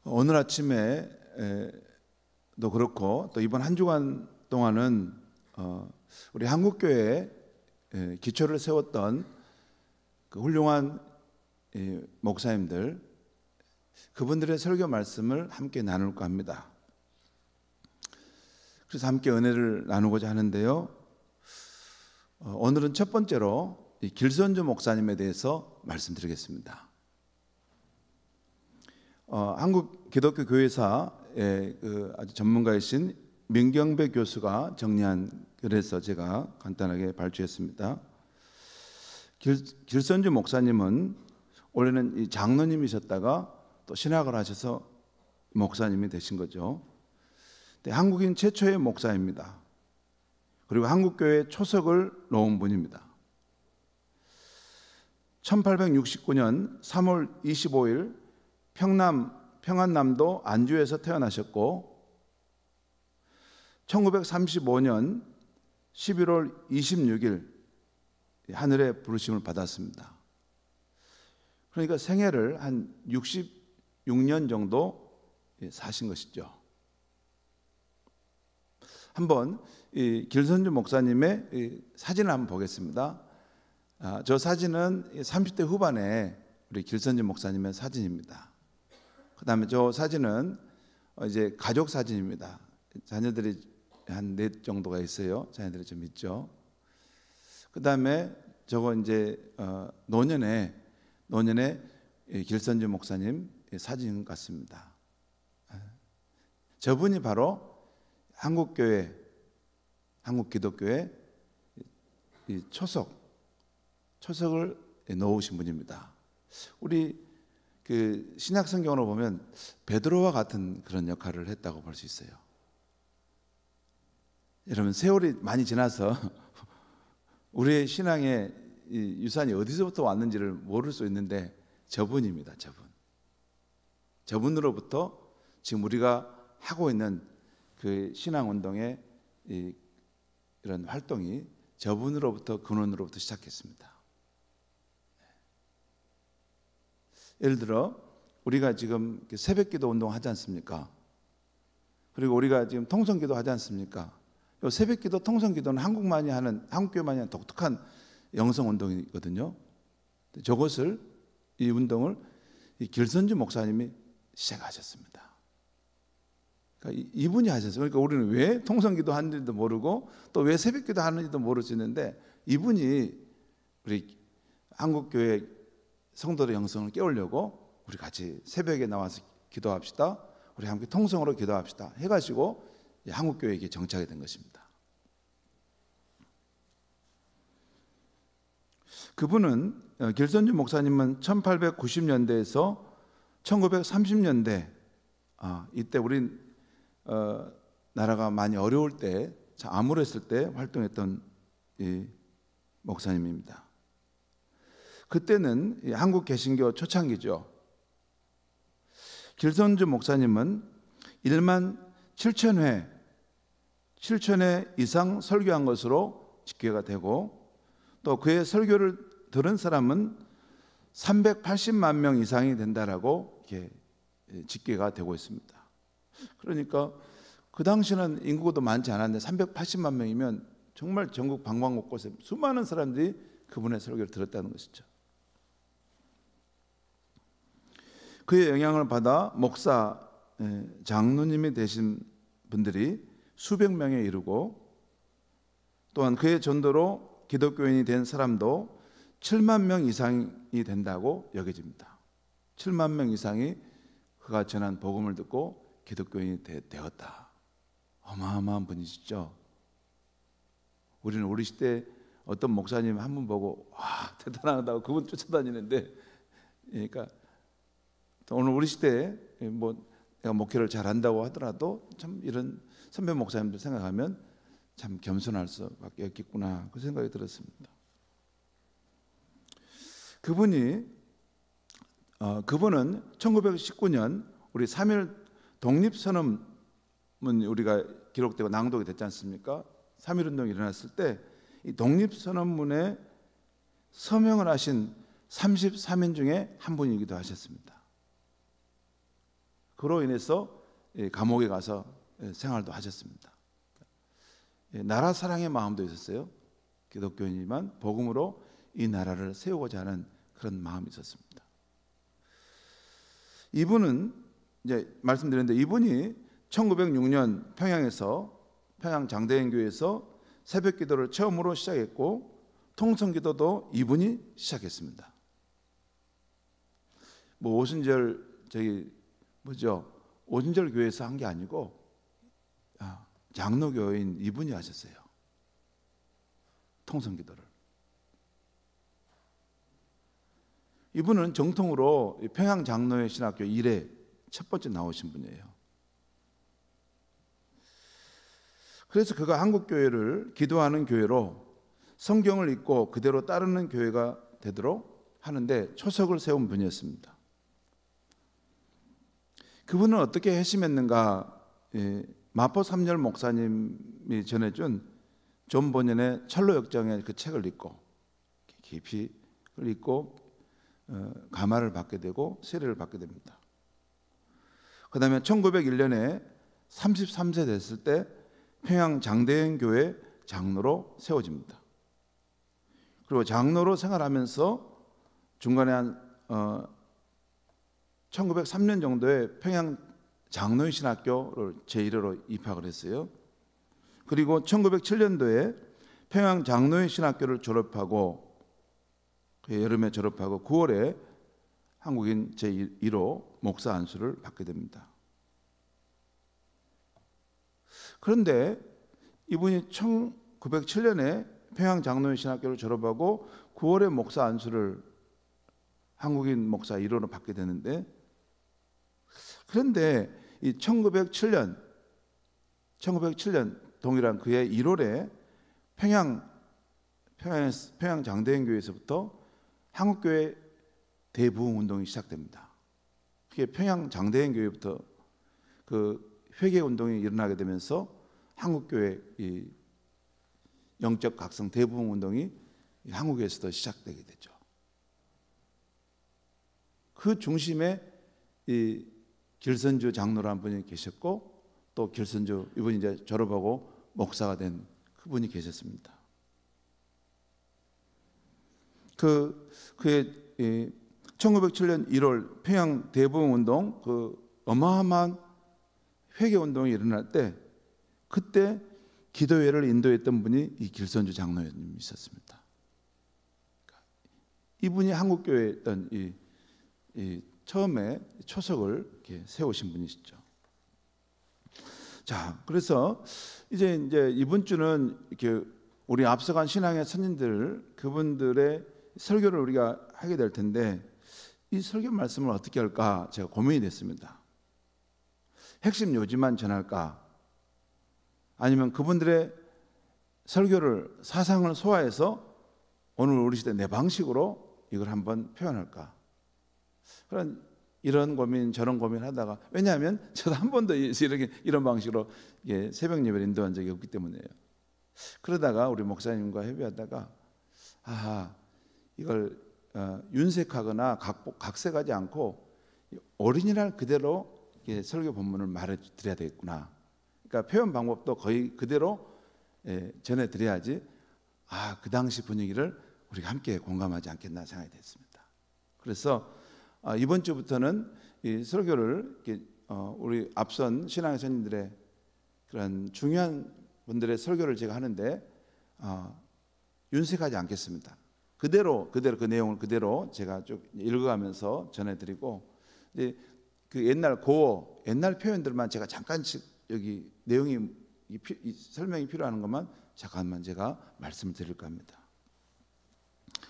오늘 아침에도 그렇고 또 이번 한 주간 동안은 우리 한국교회에 기초를 세웠던 그 훌륭한 목사님들, 그분들의 설교 말씀을 함께 나눌까 합니다. 그래서 함께 은혜를 나누고자 하는데요. 오늘은 첫 번째로 길선주 목사님에 대해서 말씀드리겠습니다. 한국 기독교 교회사의 아주 전문가이신 민경배 교수가 정리한 글에서 제가 간단하게 발주했습니다. 길선주 목사님은 원래는 이 장로님이셨다가 또 신학을 하셔서 목사님이 되신 거죠. 한국인 최초의 목사입니다. 그리고 한국교회 초석을 놓은 분입니다. 1869년 3월 25일 평안남도 안주에서 태어나셨고 1935년 11월 26일 하늘의 부르심을 받았습니다. 그러니까 생애를 한 66년 정도 사신 것이죠. 한번 이 길선주 목사님의 사진을 한번 보겠습니다. 저 사진은 30대 후반에 우리 길선주 목사님의 사진입니다. 그 다음에 저 사진은 이제 가족 사진입니다. 자녀들이 한 4 정도가 있어요. 자녀들이 좀 있죠. 그 다음에 저거 이제 노년에 길선주 목사님 사진 같습니다. 저분이 바로 한국교회, 한국기독교회 이 초석을 놓으신 분입니다. 우리 그 신약 성경으로 보면 베드로와 같은 그런 역할을 했다고 볼 수 있어요. 여러분, 세월이 많이 지나서 우리의 신앙의 이 유산이 어디서부터 왔는지를 모를 수 있는데 저분입니다. 저분으로부터 지금 우리가 하고 있는 그 신앙 운동의 이런 활동이 저분으로부터, 근원으로부터 시작했습니다. 예를 들어 우리가 지금 새벽기도 운동 하지 않습니까? 그리고 우리가 지금 통성기도 하지 않습니까? 이 새벽기도, 통성기도는 한국교회만이 하는 독특한 영성 운동이거든요. 저것을, 이 운동을 이 길선주 목사님이 시작하셨습니다. 그러니까 이분이 하셨어요. 그러니까 우리는 왜 통성기도 하는지도 모르고 또 왜 새벽기도 하는지도 모를 수 있는데, 이분이 우리 한국교회 성도의 영성을 깨우려고 우리 같이 새벽에 나와서 기도합시다, 우리 함께 통성으로 기도합시다 해가지고 한국교회에 정착이 된 것입니다. 그분은, 길선주 목사님은 1890년대에서 1930년대 이때 우리 나라가 많이 어려울 때, 암울했을 때 활동했던 이 목사님입니다. 그때는 한국 개신교 초창기죠. 길선주 목사님은 1만 7천 회 이상 설교한 것으로 집계가 되고, 또 그의 설교를 들은 사람은 380만 명 이상이 된다라고 이렇게 집계가 되고 있습니다. 그러니까 그 당시는 인구도 많지 않았는데 380만 명이면 정말 전국 방방곳곳에 수많은 사람들이 그분의 설교를 들었다는 것이죠. 그의 영향을 받아 목사, 장로님이 되신 분들이 수백 명에 이르고, 또한 그의 전도로 기독교인이 된 사람도 7만 명 이상이 된다고 여겨집니다. 7만 명 이상이 그가 전한 복음을 듣고 기독교인이 되었다. 어마어마한 분이시죠. 우리는 우리 시대 어떤 목사님 한 분 보고 와, 대단하다고 그분 쫓아다니는데, 그러니까 오늘 우리 시대에 내가 목회를 잘한다고 하더라도 참 이런 선배 목사님들 생각하면 참 겸손할 수밖에 없겠구나, 그 생각이 들었습니다. 그분은 1919년 우리 3.1 독립선언문 우리가 기록되고 낭독이 됐지 않습니까? 3.1 운동이 일어났을 때 이 독립선언문에 서명을 하신 33인 중에 한 분이기도 하셨습니다. 그로 인해서 감옥에 가서 생활도 하셨습니다. 나라 사랑의 마음도 있었어요. 기독교인이지만 복음으로 이 나라를 세우고자 하는 그런 마음이 있었습니다. 이분은 이제 말씀드렸는데 이분이 1906년 평양 장대인 교회에서 새벽 기도를 처음으로 시작했고 통성 기도도 이분이 시작했습니다. 뭐 오순절 오순절 교회에서 한 게 아니고 장로교인 이분이 하셨어요. 통성 기도를. 이분은 정통으로 평양 장로회 신학교 1회 첫 번째 나오신 분이에요. 그래서 그가 한국 교회를 기도하는 교회로 성경을 읽고 그대로 따르는 교회가 되도록 하는데 초석을 세운 분이었습니다. 그분은 어떻게 회심했는가? 마포 삼열 목사님이 전해준 존 버년의 철로 역정의 그 책을 읽고 깊이 읽고 감화를 받게 되고 세례를 받게 됩니다. 그 다음에 1901년에 33세 됐을 때 평양 장대인 교회 장로로 세워집니다. 그리고 장로로 생활하면서 중간에 한 1903년 정도에 평양 장로회 신학교를 제1회로 입학을 했어요. 그리고 1907년도에 평양 장로회 신학교를 졸업하고 여름에 졸업하고 9월에 한국인 제1호 목사 안수를 받게 됩니다. 그런데 이분이 1907년에 평양 장로회 신학교를 졸업하고 9월에 목사 안수를 한국인 목사 1호로 받게 되는데, 그런데 이 1907년 동일한 그해 1월에 평양 장대인 교회에서부터 한국교회 대부흥 운동이 시작됩니다. 그게 평양 장대인 교회부터 그 회개 운동이 일어나게 되면서 한국교회 이 영적 각성 대부흥 운동이 한국에서도 시작되게 되죠. 그 중심에 이 길선주 장로라는 분이 계셨고, 또 길선주 이분이 이제 졸업하고 목사가 된 그분이 계셨습니다. 그의 1907년 1월 평양 대부흥 운동, 그 어마어마한 회개 운동이 일어날 때 그때 기도회를 인도했던 분이 이 길선주 장로님이 있었습니다. 이분이 한국교회에 있던 이 처음에 초석을 이렇게 세우신 분이시죠. 자, 그래서 이제 이번 주는 이렇게 우리 앞서간 신앙의 선진들 그분들의 설교를 우리가 하게 될 텐데, 이 설교 말씀을 어떻게 할까 제가 고민이 됐습니다. 핵심 요지만 전할까? 아니면 그분들의 설교를 사상을 소화해서 오늘 우리 시대 내 방식으로 이걸 한번 표현할까? 그런 이런 고민 저런 고민하다가, 왜냐하면 저도 한 번도 이런 방식으로 새벽 예배를 인도한 적이 없기 때문이에요. 그러다가 우리 목사님과 협의하다가 이걸 윤색하거나 각색하지 않고 오리지널 그대로 설교 본문을 말해드려야 되겠구나. 그러니까 표현 방법도 거의 그대로 전해드려야지 그 당시 분위기를 우리가 함께 공감하지 않겠나 생각이 됐습니다. 그래서 이번 주부터는 이 설교를 우리 앞선 신앙의 선생님들의 그런 중요한 분들의 설교를 제가 하는데 윤색하지 않겠습니다. 그대로 그 내용을 그대로 제가 쭉 읽어가면서 전해드리고, 이제 그 옛날 표현들만 제가 잠깐씩 여기 내용이 설명이 필요한 것만 잠깐만 제가 말씀을 드릴까 합니다.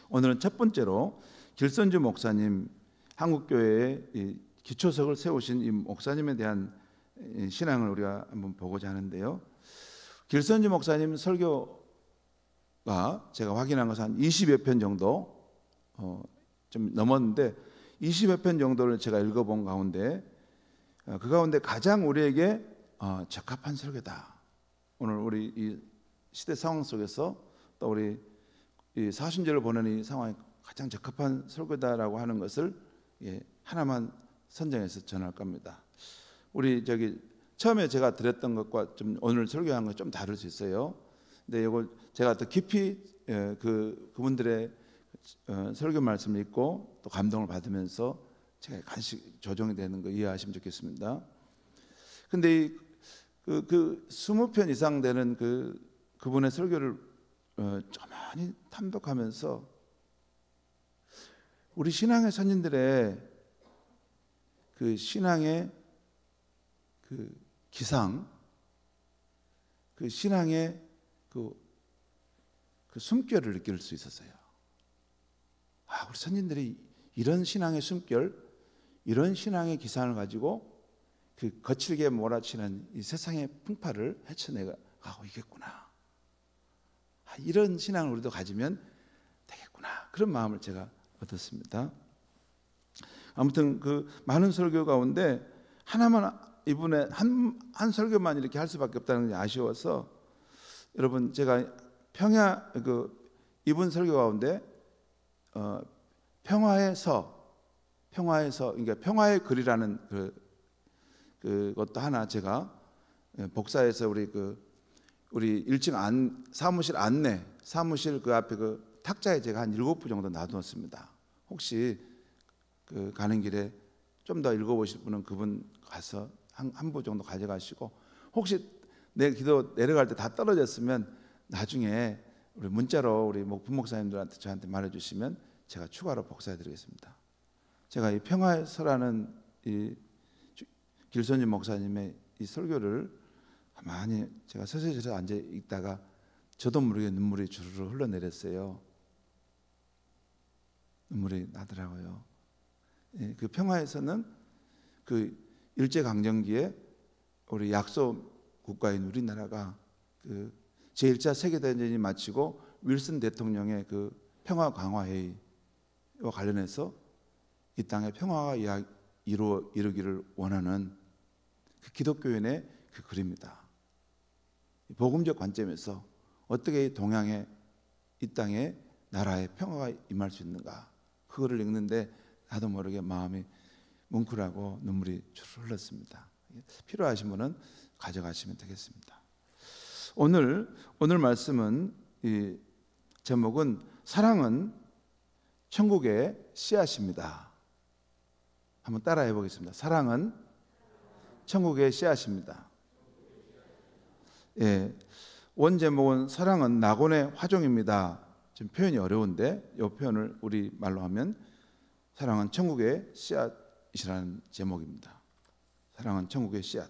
오늘은 첫 번째로 길선주 목사님, 한국교회의 기초석을 세우신 이 목사님에 대한 신앙을 우리가 한번 보고자 하는데요. 길선주 목사님 설교가 제가 확인한 것은 한 20여 편 정도 좀 넘었는데 20여 편 정도를 제가 읽어본 가운데 그 가운데 가장 우리에게 적합한 설교다. 오늘 우리 이 시대 상황 속에서 또 우리 이 사순절을 보내는 이 상황에 가장 적합한 설교다라고 하는 것을 하나만 선정해서 전할 겁니다. 우리 처음에 제가 드렸던 것과 좀 오늘 설교한 것 좀 다를 수 있어요. 근데 이걸 제가 더 깊이 그분들의 설교 말씀을 읽고 또 감동을 받으면서 제가 간씩 조정이 되는 거 이해하시면 좋겠습니다. 근데 그 20편 이상 되는 그분의 설교를 많이 탐독하면서 우리 신앙의 선진들의 그 신앙의 그 기상, 그 신앙의 그 숨결을 느낄 수 있었어요. 우리 선진들이 이런 신앙의 숨결, 이런 신앙의 기상을 가지고 그 거칠게 몰아치는 이 세상의 풍파를 헤쳐내가고 있겠구나. 이런 신앙을 우리도 가지면 되겠구나. 그런 마음을 제가 얻었습니다. 아무튼 그 많은 설교 가운데 하나만 이분의 한 설교만 이렇게 할 수밖에 없다는 게 아쉬워서 여러분 제가 이분 설교 가운데 평화의 그러니까 평화의 글이라는 그것도 하나 제가 복사해서 우리 1층 사무실 그 앞에 그 탁자에 제가 한 7부 정도 놔두었습니다. 혹시 가는 길에 좀 더 읽어보실 분은 그분 가서 한 부 정도 가져가시고, 혹시 내 기도 내려갈 때 다 떨어졌으면 나중에 우리 문자로 우리 부목사님들한테 저한테 말해주시면 제가 추가로 복사해드리겠습니다. 제가 이 평화의 서라는 이 길선진 목사님의 이 설교를 가만히 제가 서서히 앉아 있다가 저도 모르게 눈물이 주르르 흘러내렸어요. 눈물이 나더라고요. 그 평화에서는 그 일제강점기에 우리 약소 국가인 우리나라가 그 제1차 세계대전이 마치고 윌슨 대통령의 그 평화 강화 회의와 관련해서 이 땅에 평화가 이루기를 원하는 그 기독교인의 그 글입니다. 복음적 관점에서 어떻게 동양의 이 땅에 나라의 평화가 임할 수 있는가, 그거를 읽는데 나도 모르게 마음이 뭉클하고 눈물이 주르르 흘렀습니다. 필요하신 분은 가져가시면 되겠습니다. 오늘 말씀은 이 제목은 사랑은 천국의 씨앗입니다. 한번 따라해 보겠습니다. 사랑은 천국의 씨앗입니다. 원 제목은 사랑은 낙원의 화종입니다. 지금 표현이 어려운데 이 표현을 우리 말로 하면 사랑은 천국의 씨앗이라는 제목입니다. 사랑은 천국의 씨앗.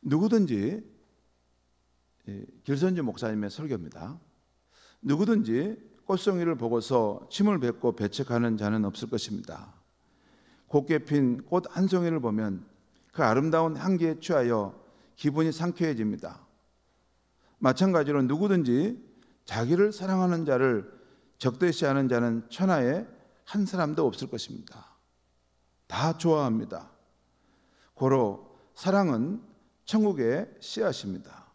누구든지, 길선지 목사님의 설교입니다. 누구든지 꽃송이를 보고서 침을 뱉고 배척하는 자는 없을 것입니다. 곱게 핀 꽃 한 송이를 보면 그 아름다운 향기에 취하여 기분이 상쾌해집니다. 마찬가지로 누구든지 자기를 사랑하는 자를 적대시하는 자는 천하에 한 사람도 없을 것입니다. 다 좋아합니다. 고로 사랑은 천국의 씨앗입니다.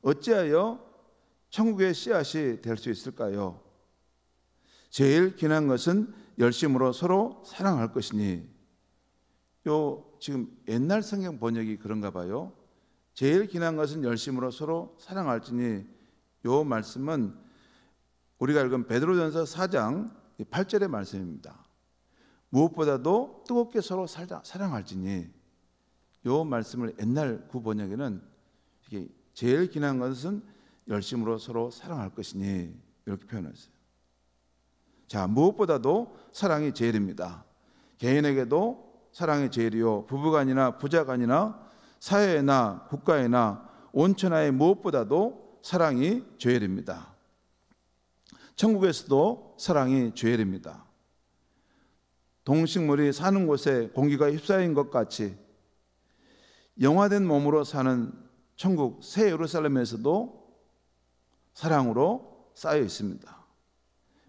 어찌하여 천국의 씨앗이 될 수 있을까요? 제일 귀한 것은 열심으로 서로 사랑할 것이니. 지금 옛날 성경 번역이 그런가 봐요. 제일 귀한 것은 열심으로 서로 사랑할지니. 요 말씀은 우리가 읽은 베드로전서 4장 8절의 말씀입니다. 무엇보다도 뜨겁게 서로 사랑할지니. 요 말씀을 옛날 구번역에는 이게 제일 귀한 것은 열심으로 서로 사랑할 것이니 이렇게 표현했어요. 자, 무엇보다도 사랑이 제일입니다. 개인에게도 사랑이 제일이요, 부부간이나 부자간이나 사회나 국가에나 온 천하에 무엇보다도 사랑이 제일입니다. 천국에서도 사랑이 제일입니다. 동식물이 사는 곳에 공기가 휩싸인 것 같이 영화된 몸으로 사는 천국 새 예루살렘에서도 사랑으로 쌓여 있습니다.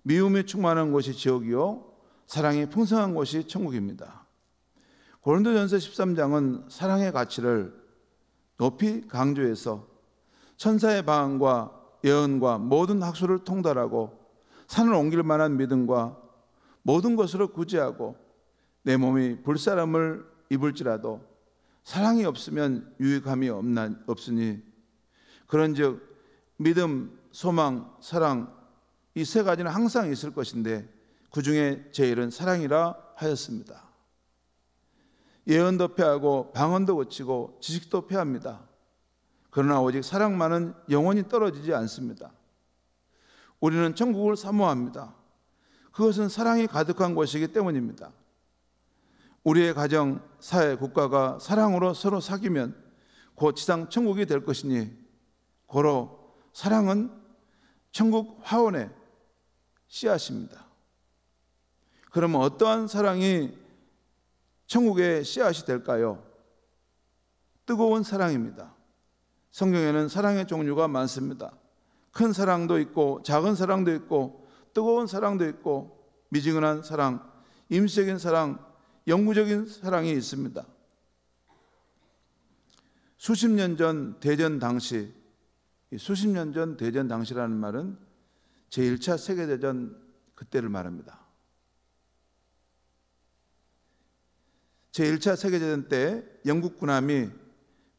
미움이 충만한 곳이 지옥이요, 사랑이 풍성한 곳이 천국입니다. 고린도전서 13장은 사랑의 가치를 높이 강조해서 천사의 방언과 예언과 모든 학술을 통달하고 산을 옮길 만한 믿음과 모든 것으로 구제하고 내 몸이 불사람을 입을지라도 사랑이 없으면 유익함이 없으니 그런즉 믿음, 소망, 사랑 이 세 가지는 항상 있을 것인데 그 중에 제일은 사랑이라 하였습니다. 예언도 패하고 방언도 고치고 지식도 패합니다. 그러나 오직 사랑만은 영원히 떨어지지 않습니다. 우리는 천국을 사모합니다. 그것은 사랑이 가득한 곳이기 때문입니다. 우리의 가정, 사회, 국가가 사랑으로 서로 사귀면 곧 지상 천국이 될 것이니 고로 사랑은 천국 화원의 씨앗입니다. 그러면 어떠한 사랑이 천국의 씨앗이 될까요? 뜨거운 사랑입니다. 성경에는 사랑의 종류가 많습니다. 큰 사랑도 있고 작은 사랑도 있고 뜨거운 사랑도 있고 미지근한 사랑, 임시적인 사랑, 영구적인 사랑이 있습니다. 수십 년 전 대전 당시, 수십 년 전 대전 당시라는 말은 제1차 세계대전 그때를 말합니다. 제1차 세계대전 때 영국 군함이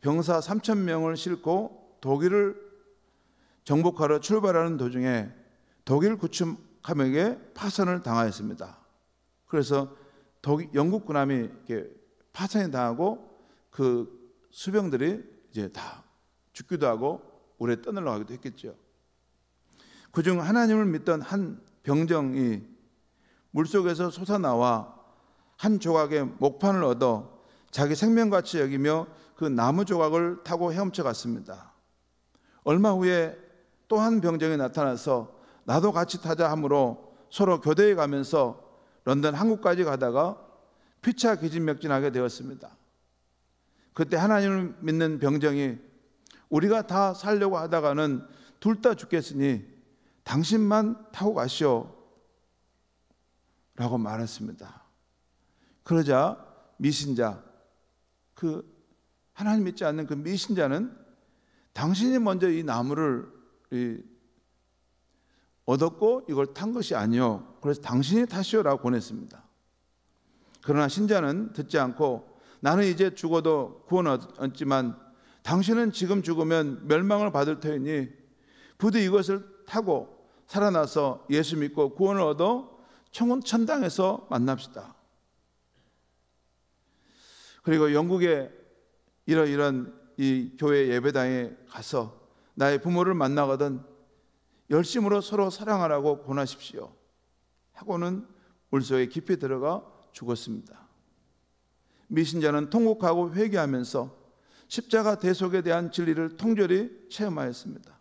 병사 3,000명을 싣고 독일을 정복하러 출발하는 도중에 독일 구축함에게 파선을 당하였습니다. 그래서 영국 군함이 이렇게 파선이 당하고 그 수병들이 이제 다 죽기도 하고 오래 떠나가기도 했겠죠. 그중 하나님을 믿던 한 병정이 물속에서 솟아나와 한 조각의 목판을 얻어 자기 생명같이 여기며 그 나무 조각을 타고 헤엄쳐 갔습니다. 얼마 후에 또 한 병정이 나타나서 나도 같이 타자 하므로 서로 교대해 가면서 런던 항구까지 가다가 피차 기진맥진하게 되었습니다. 그때 하나님을 믿는 병정이 우리가 다 살려고 하다가는 둘 다 죽겠으니 당신만 타고 가시오 라고 말했습니다. 그러자 미신자, 그 하나님 믿지 않는 그 미신자는 당신이 먼저 이 나무를 얻었고 이걸 탄 것이 아니요, 그래서 당신이 타시오라고 권했습니다. 그러나 신자는 듣지 않고 나는 이제 죽어도 구원 얻지만 당신은 지금 죽으면 멸망을 받을 터이니 부디 이것을 타고 살아나서 예수 믿고 구원을 얻어 천당에서 만납시다. 그리고 영국의 이런 이 교회 예배당에 가서 나의 부모를 만나거든 열심으로 서로 사랑하라고 권하십시오 하고는 물속에 깊이 들어가 죽었습니다. 미신자는 통곡하고 회개하면서 십자가 대속에 대한 진리를 통절히 체험하였습니다.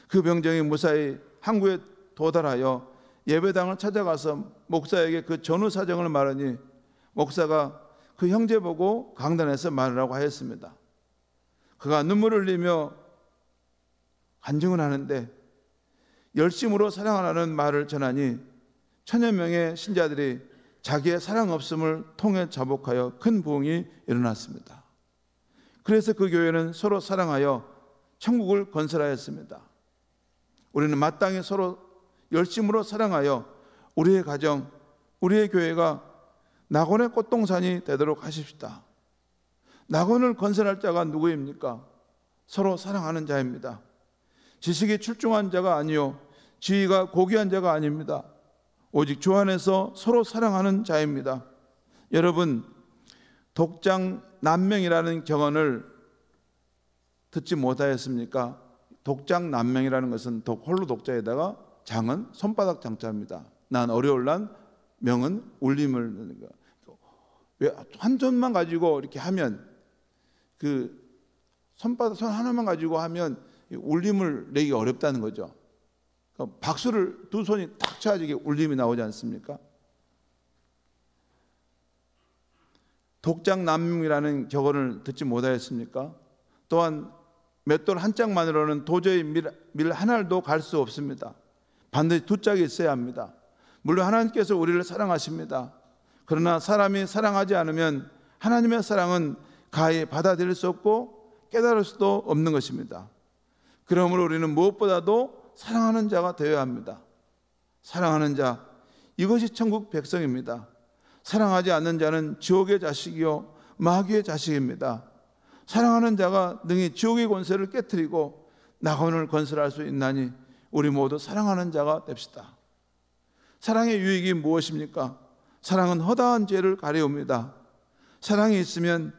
그 병정이 무사히 항구에 도달하여 예배당을 찾아가서 목사에게 그 전후 사정을 말하니 목사가 그 형제 보고 강단에서 말하라고 하였습니다. 그가 눈물을 흘리며 간증을 하는데 열심으로 사랑하라는 말을 전하니 천여 명의 신자들이 자기의 사랑 없음을 통해 자복하여 큰 부흥이 일어났습니다. 그래서 그 교회는 서로 사랑하여 천국을 건설하였습니다. 우리는 마땅히 서로 열심으로 사랑하여 우리의 가정, 우리의 교회가 낙원의 꽃동산이 되도록 하십시다. 낙원을 건설할 자가 누구입니까? 서로 사랑하는 자입니다. 지식이 출중한 자가 아니요 지위가 고귀한 자가 아닙니다. 오직 주 안에서 서로 사랑하는 자입니다. 여러분, 독장난명이라는 경언을 듣지 못하였습니까? 독장난명이라는 것은 홀로 독자에다가 장은 손바닥 장자입니다. 난 어려울 난 명은 울림을, 왜 한 손만 가지고 이렇게 하면 그 손바닥 손 하나만 가지고 하면 울림을 내기 어렵다는 거죠. 박수를 두 손이 탁 쳐야지 울림이 나오지 않습니까? 독장난명이라는 격언을 듣지 못하였습니까? 또한 맷돌 한 짝만으로는 도저히 밀 한 알도 갈 수 없습니다. 반드시 두 짝이 있어야 합니다. 물론 하나님께서 우리를 사랑하십니다. 그러나 사람이 사랑하지 않으면 하나님의 사랑은 가히 받아들일 수 없고 깨달을 수도 없는 것입니다. 그러므로 우리는 무엇보다도 사랑하는 자가 되어야 합니다. 사랑하는 자, 이것이 천국 백성입니다. 사랑하지 않는 자는 지옥의 자식이요 마귀의 자식입니다. 사랑하는 자가 능히 지옥의 권세를 깨뜨리고 낙원을 건설할 수 있나니 우리 모두 사랑하는 자가 됩시다. 사랑의 유익이 무엇입니까? 사랑은 허다한 죄를 가리웁니다. 사랑이 있으면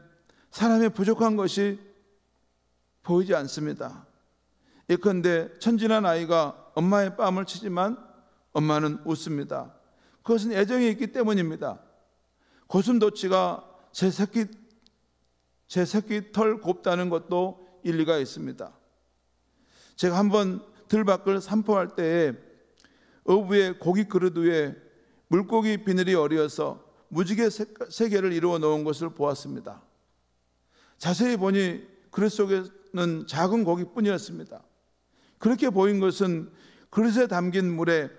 사람의 부족한 것이 보이지 않습니다. 예컨대 천진한 아이가 엄마의 뺨을 치지만 엄마는 웃습니다. 그것은 애정이 있기 때문입니다. 고슴도치가 제 새끼 털 곱다는 것도 일리가 있습니다. 제가 한번 들밖을 산포할 때에 어부의 고기 그릇 위에 물고기 비늘이 어리어서 무지개 세 개를 이루어 놓은 것을 보았습니다. 자세히 보니 그릇 속에는 작은 고기뿐이었습니다. 그렇게 보인 것은 그릇에 담긴 물에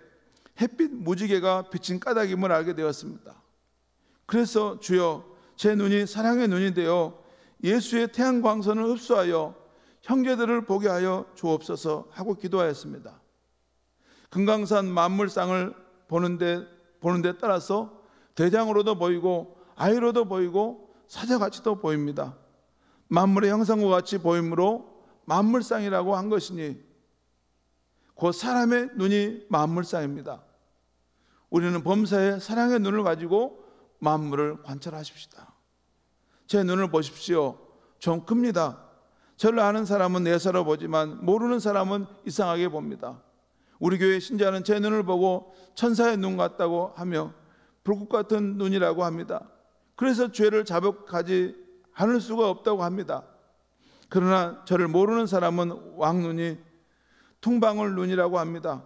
햇빛 무지개가 비친 까닭임을 알게 되었습니다. 그래서 주여, 제 눈이 사랑의 눈이 되어 예수의 태양광선을 흡수하여 형제들을 보게 하여 주옵소서 하고 기도하였습니다. 금강산 만물상을 보는 데 따라서 대장으로도 보이고 아이로도 보이고 사자같이도 보입니다. 만물의 형상과 같이 보이므로 만물상이라고 한 것이니 곧 사람의 눈이 만물상입니다. 우리는 범사에 사랑의 눈을 가지고 만물을 관찰하십시다. 제 눈을 보십시오. 좀 큽니다. 저를 아는 사람은 내사로 보지만 모르는 사람은 이상하게 봅니다. 우리 교회 신자는 제 눈을 보고 천사의 눈 같다고 하며 불꽃 같은 눈이라고 합니다. 그래서 죄를 자복하지 않을 수가 없다고 합니다. 그러나 저를 모르는 사람은 왕눈이 퉁방울 눈이라고 합니다.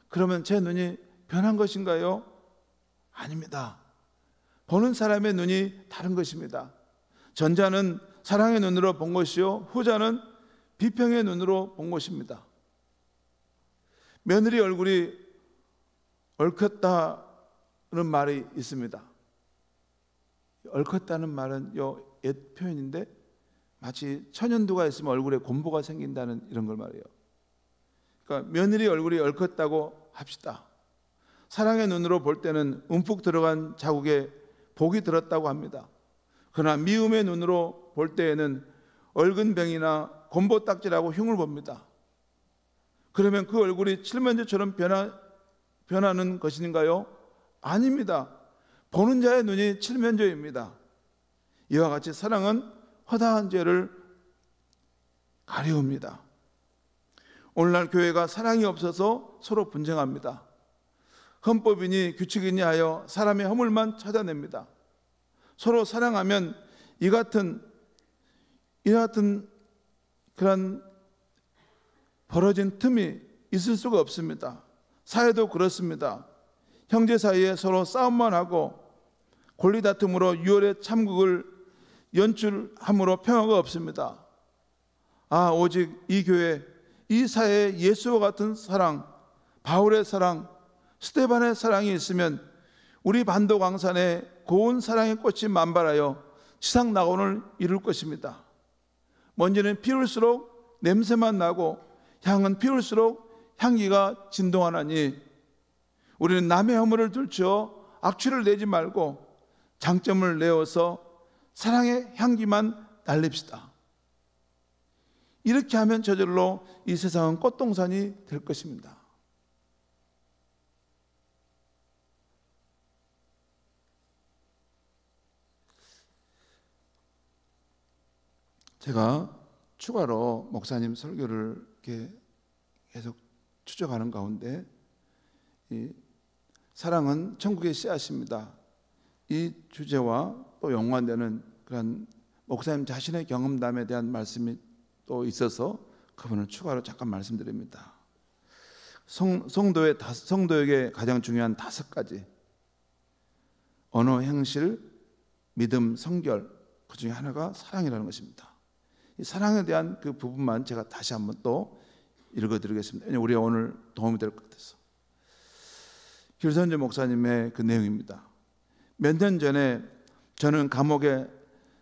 그러면 제 눈이 변한 것인가요? 아닙니다. 보는 사람의 눈이 다른 것입니다. 전자는 사랑의 눈으로 본 것이요 후자는 비평의 눈으로 본 것입니다. 며느리 얼굴이 얽혔다는 말이 있습니다. 얽혔다는 말은 옛 표현인데 마치 천연두가 있으면 얼굴에 곰보가 생긴다는 이런 걸 말해요. 그러니까 며느리 얼굴이 얽혔다고 합시다. 사랑의 눈으로 볼 때는 움푹 들어간 자국에 복이 들었다고 합니다. 그러나 미움의 눈으로 볼 때에는 얽은 병이나 곰보 딱지라고 흉을 봅니다. 그러면 그 얼굴이 칠면조처럼 변하는 것인가요? 아닙니다. 보는 자의 눈이 칠면조입니다. 이와 같이 사랑은 허다한 죄를 가리웁니다. 오늘날 교회가 사랑이 없어서 서로 분쟁합니다. 헌법이니 규칙이니 하여 사람의 허물만 찾아냅니다. 서로 사랑하면 이 같은 그런 벌어진 틈이 있을 수가 없습니다. 사회도 그렇습니다. 형제 사이에 서로 싸움만 하고 권리 다툼으로 유혈의 참극을 연출함으로 평화가 없습니다. 오직 이 교회, 이 사회에 예수와 같은 사랑, 바울의 사랑, 스데반의 사랑이 있으면 우리 반도 광산에 고운 사랑의 꽃이 만발하여 지상 낙원을 이룰 것입니다. 먼지는 피울수록 냄새만 나고 향은 피울수록 향기가 진동하나니 우리는 남의 허물을 들추어 악취를 내지 말고 장점을 내어서 사랑의 향기만 날립시다. 이렇게 하면 저절로 이 세상은 꽃동산이 될 것입니다. 제가 추가로 목사님 설교를 이렇게 계속 추적하는 가운데 이 사랑은 천국의 씨앗입니다. 이 주제와 또 연관되는 그런 목사님 자신의 경험담에 대한 말씀이 또 있어서 그분을 추가로 잠깐 말씀드립니다. 성도에게 가장 중요한 5가지 언어, 행실, 믿음, 성결, 그 중에 하나가 사랑이라는 것입니다. 이 사랑에 대한 그 부분만 제가 다시 한번 또 읽어드리겠습니다. 왜냐하면 우리가 오늘 도움이 될 것 같아서. 길선재 목사님의 그 내용입니다. 몇 년 전에 저는 감옥에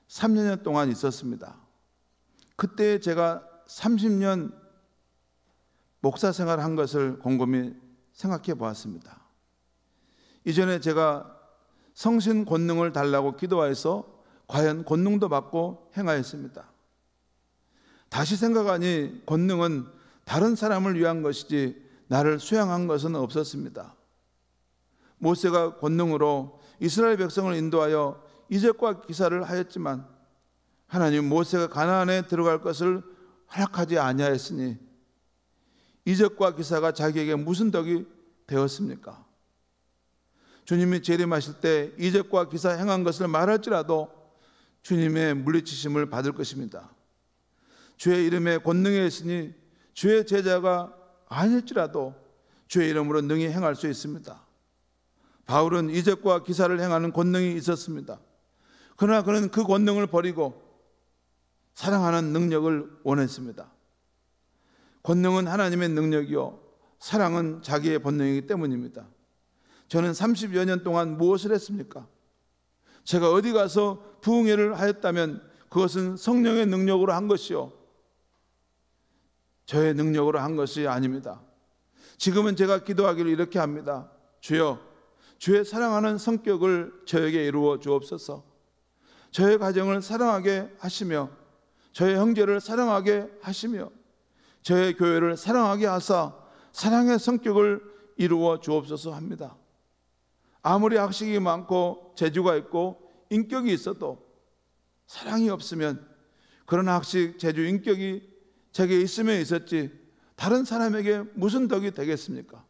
3년 동안 있었습니다. 그때 제가 30년 목사 생활을 한 것을 곰곰이 생각해 보았습니다. 이전에 제가 성신 권능을 달라고 기도하여서 과연 권능도 받고 행하였습니다. 다시 생각하니 권능은 다른 사람을 위한 것이지 나를 수양한 것은 없었습니다. 모세가 권능으로 이스라엘 백성을 인도하여 이적과 기사를 하였지만 하나님 모세가 가나안에 들어갈 것을 허락하지 아니하였으니 이적과 기사가 자기에게 무슨 덕이 되었습니까? 주님이 재림하실 때 이적과 기사 행한 것을 말할지라도 주님의 물리치심을 받을 것입니다. 주의 이름에 권능이 있으니 주의 제자가 아닐지라도 주의 이름으로 능히 행할 수 있습니다. 바울은 이적과 기사를 행하는 권능이 있었습니다. 그러나 그는 그 권능을 버리고 사랑하는 능력을 원했습니다. 권능은 하나님의 능력이요 사랑은 자기의 본능이기 때문입니다. 저는 30여 년 동안 무엇을 했습니까? 제가 어디 가서 부흥회를 하였다면 그것은 성령의 능력으로 한 것이요 저의 능력으로 한 것이 아닙니다. 지금은 제가 기도하기를 이렇게 합니다. 주여, 주의 사랑하는 성격을 저에게 이루어 주옵소서. 저의 가정을 사랑하게 하시며 저의 형제를 사랑하게 하시며 저의 교회를 사랑하게 하사 사랑의 성격을 이루어 주옵소서 합니다. 아무리 학식이 많고 재주가 있고 인격이 있어도 사랑이 없으면 그런 학식, 재주, 인격이 제게 있으면 있었지 다른 사람에게 무슨 덕이 되겠습니까?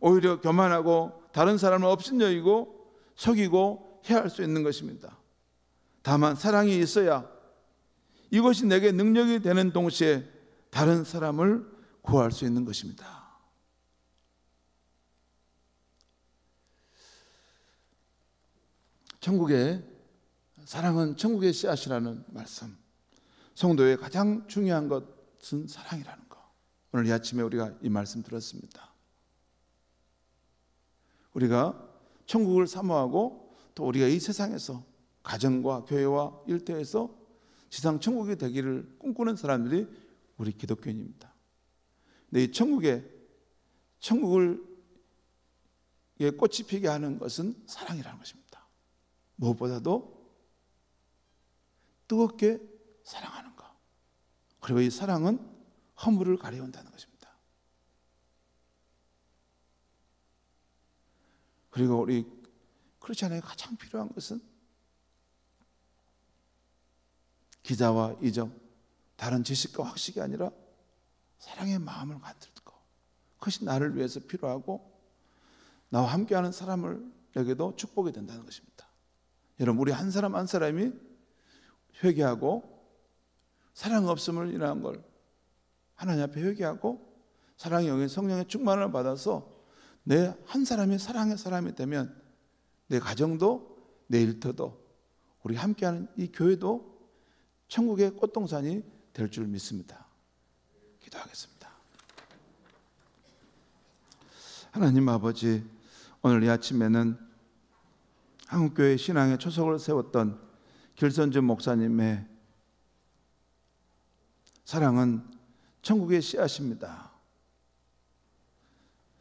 오히려 교만하고 다른 사람을 업신여기고 속이고 해할 수 있는 것입니다. 다만 사랑이 있어야 이것이 내게 능력이 되는 동시에 다른 사람을 구할 수 있는 것입니다. 사랑은 천국의 씨앗이라는 말씀. 성도의 가장 중요한 것은 사랑이라는 것. 오늘 이 아침에 우리가 이 말씀 들었습니다. 우리가 천국을 사모하고 또 우리가 이 세상에서 가정과 교회와 일터에서 지상 천국이 되기를 꿈꾸는 사람들이 우리 기독교인입니다. 근데 이 천국을 꽃이 피게 하는 것은 사랑이라는 것입니다. 무엇보다도 뜨겁게 사랑하는 것. 그리고 이 사랑은 허물을 가려온다는 것입니다. 그리고 우리 크리스천에게 가장 필요한 것은 기자와 이적, 다른 지식과 학식이 아니라 사랑의 마음을 만들고 그것이 나를 위해서 필요하고 나와 함께하는 사람에게도 축복이 된다는 것입니다. 여러분, 우리 한 사람 한 사람이 회개하고 사랑 없음을 인한 걸 하나님 앞에 회개하고 사랑의 영의 성령의 충만을 받아서 내 한 사람이 사랑의 사람이 되면 내 가정도 내 일터도 우리 함께하는 이 교회도 천국의 꽃동산이 될 줄 믿습니다. 기도하겠습니다. 하나님 아버지, 오늘 이 아침에는 한국교회 신앙의 초석을 세웠던 길선주 목사님의 사랑은 천국의 씨앗입니다.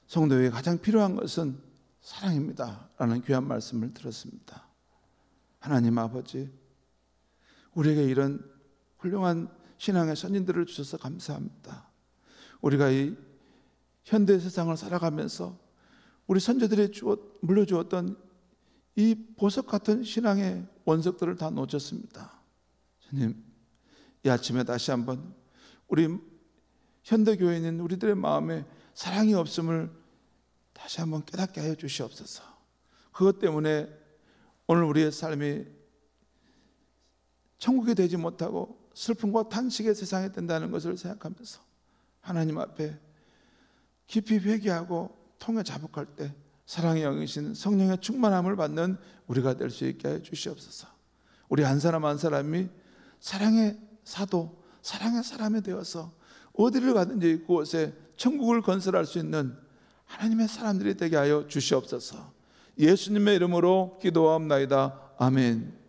성도에게 가장 필요한 것은 사랑입니다 라는 귀한 말씀을 들었습니다. 하나님 아버지, 우리에게 이런 훌륭한 신앙의 선진들을 주셔서 감사합니다. 우리가 이 현대 세상을 살아가면서 우리 선조들이 물려주었던 이 보석 같은 신앙의 원석들을 다 놓쳤습니다. 주님, 이 아침에 다시 한번 우리 현대교회인 우리들의 마음에 사랑이 없음을 다시 한번 깨닫게 하여 주시옵소서. 그것 때문에 오늘 우리의 삶이 천국이 되지 못하고 슬픔과 탄식의 세상이 된다는 것을 생각하면서 하나님 앞에 깊이 회개하고 통해 자복할 때 사랑의 영이신 성령의 충만함을 받는 우리가 될 수 있게 해 주시옵소서. 우리 한 사람 한 사람이 사랑의 사도, 사랑의 사람이 되어서 어디를 가든지 그곳에 천국을 건설할 수 있는 하나님의 사람들이 되게 하여 주시옵소서. 예수님의 이름으로 기도하옵나이다. 아멘.